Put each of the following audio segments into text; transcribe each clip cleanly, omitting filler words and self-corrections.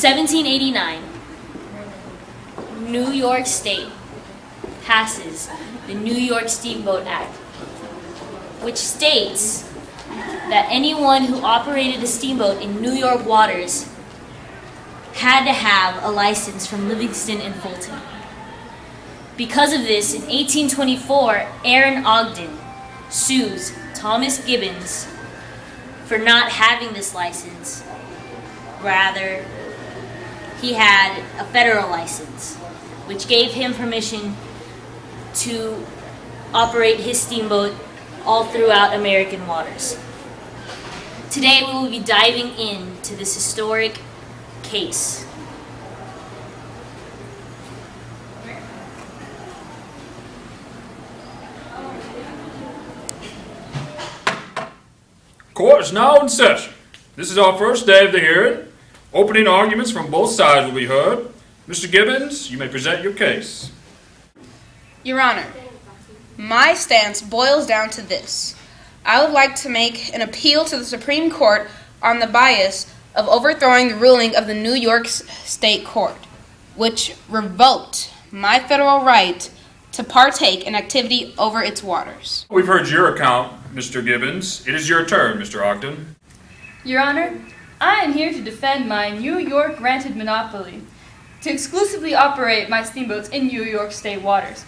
1789, New York State passes the New York Steamboat Act, which states that anyone who operated a steamboat in New York waters had to have a license from Livingston and Fulton. Because of this, in 1824, Aaron Ogden sues Thomas Gibbons for not having this license. Rather, he had a federal license, which gave him permission to operate his steamboat all throughout American waters. Today we will be diving into this historic case. Court is now in session. This is our first day of the hearing. Opening arguments from both sides will be heard. Mr. Gibbons, you may present your case. Your Honor, my stance boils down to this. I would like to make an appeal to the Supreme Court on the bias of overthrowing the ruling of the New York State Court, which revoked my federal right to partake in activity over its waters. We've heard your account, Mr. Gibbons. It is your turn, Mr. Ogden. Your Honor, I am here to defend my New York granted monopoly to exclusively operate my steamboats in New York State waters.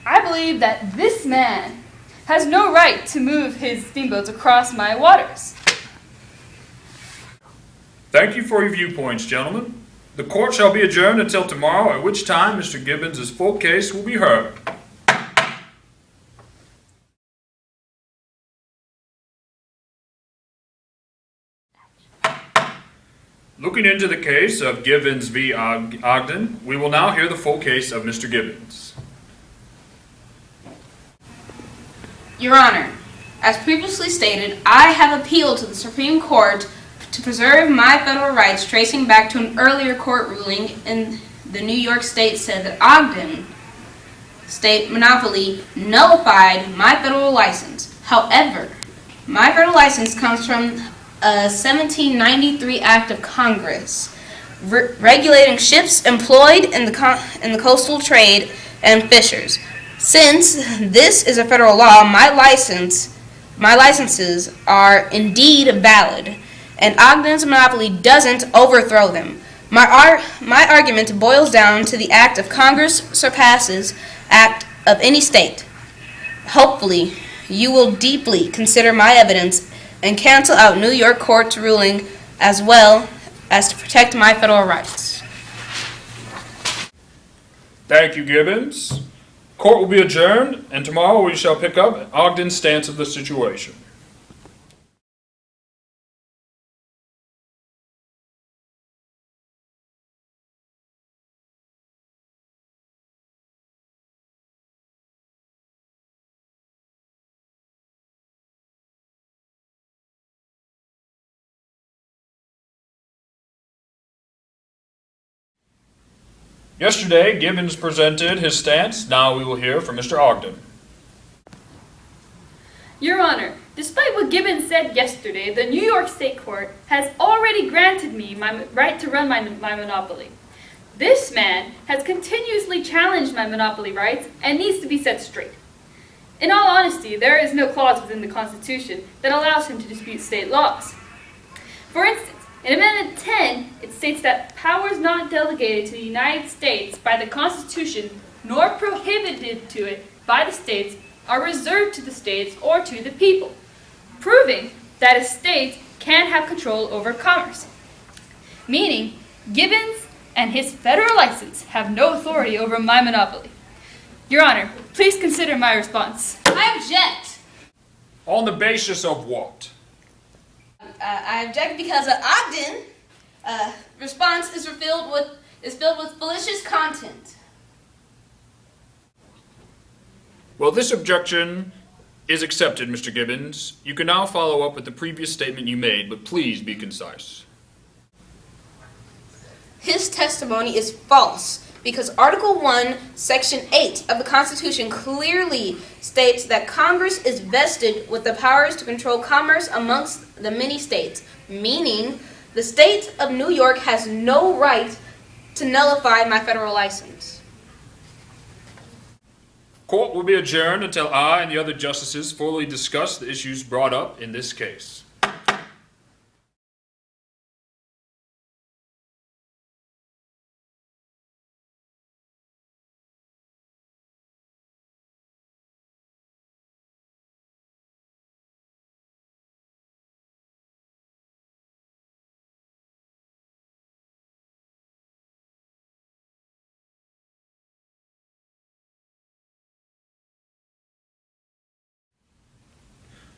I believe that this man has no right to move his steamboats across my waters. Thank you for your viewpoints, gentlemen. The court shall be adjourned until tomorrow, at which time Mr. Gibbons' full case will be heard. Looking into the case of Gibbons v. Ogden, we will now hear the full case of Mr. Gibbons. Your Honor, as previously stated, I have appealed to the Supreme Court to preserve my federal rights tracing back to an earlier court ruling in the New York State said that Ogden State monopoly nullified my federal license. However, my federal license comes from a 1793 Act of Congress regulating ships employed in the coastal trade and fishers. Since this is a federal law, my licenses are indeed valid, and Ogden's monopoly doesn't overthrow them. My argument boils down to the act of Congress surpasses act of any state. Hopefully, you will deeply consider my evidence and cancel out New York Court's ruling as well as to protect my federal rights. Thank you, Gibbons. Court will be adjourned, and tomorrow we shall pick up Ogden's stance of the situation. Yesterday, Gibbons presented his stance. Now we will hear from Mr. Ogden. Your Honor, despite what Gibbons said yesterday, the New York State Court has already granted me my right to run my monopoly. This man has continuously challenged my monopoly rights and needs to be set straight. In all honesty, there is no clause within the Constitution that allows him to dispute state laws. For instance, in Amendment 10, it states that powers not delegated to the United States by the Constitution nor prohibited to it by the states are reserved to the states or to the people, proving that a state can have control over commerce. Meaning, Gibbons and his federal license have no authority over my monopoly. Your Honor, please consider my response. I object. On the basis of what? I object because Ogden response is filled with malicious content. Well, this objection is accepted, Mr. Gibbons. You can now follow up with the previous statement you made, but please be concise. His testimony is false because Article 1, Section 8 of the Constitution clearly states that Congress is vested with the powers to control commerce amongst the many states, meaning The state of New York has no right to nullify my federal license. Court will be adjourned until I and the other justices fully discuss the issues brought up in this case.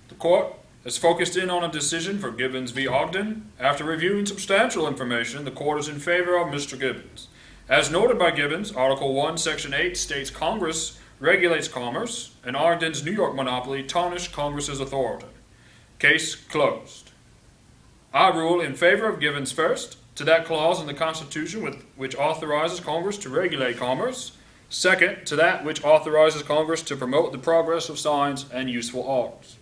The court has focused in on a decision for Gibbons v. Ogden. After reviewing substantial information, the court is in favor of Mr. Gibbons. As noted by Gibbons, Article 1, Section 8 states Congress regulates commerce, and Ogden's New York monopoly tarnished Congress's authority. Case closed. I rule in favor of Gibbons first, to that clause in the Constitution which authorizes Congress to regulate commerce. Second, to that which authorizes Congress to promote the progress of science and useful arts.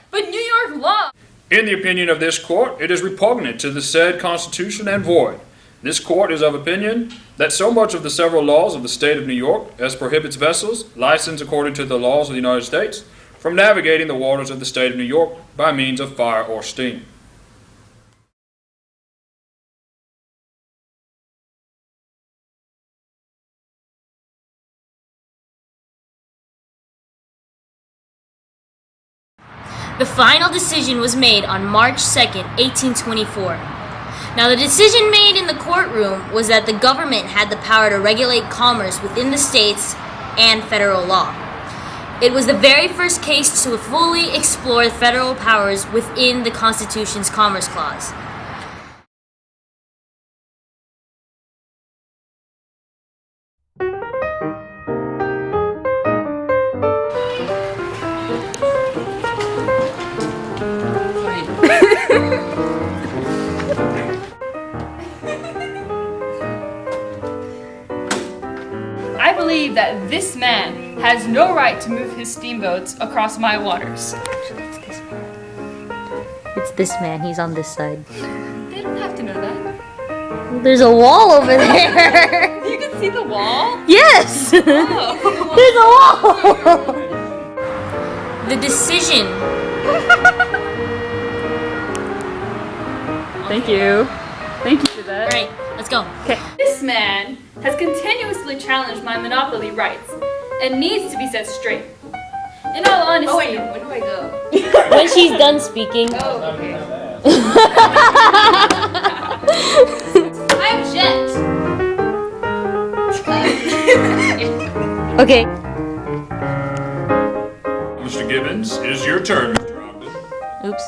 But New York law! In the opinion of this court, it is repugnant to the said Constitution and void. This court is of opinion that so much of the several laws of the state of New York as prohibits vessels, licensed according to the laws of the United States, from navigating the waters of the state of New York by means of fire or steam. The final decision was made on March 2nd, 1824. Now, the decision made in the courtroom was that the government had the power to regulate commerce within the states and federal law. It was the very first case to fully explore federal powers within the Constitution's Commerce Clause. I believe that this man has no right to move his steamboats across my waters. It's this man, he's on this side. They don't have to know that. There's a wall over there! You can see the wall? Yes! Oh. There's a wall! The decision. Thank you. Thank you for that. Alright, let's go. This man has continuously challenged my monopoly rights and needs to be set straight. In all honesty, Oh wait, where do I go? When she's done speaking. Oh, okay. I object. Okay. Mr. Gibbons, it is your turn, Mr. Ogden. Oops.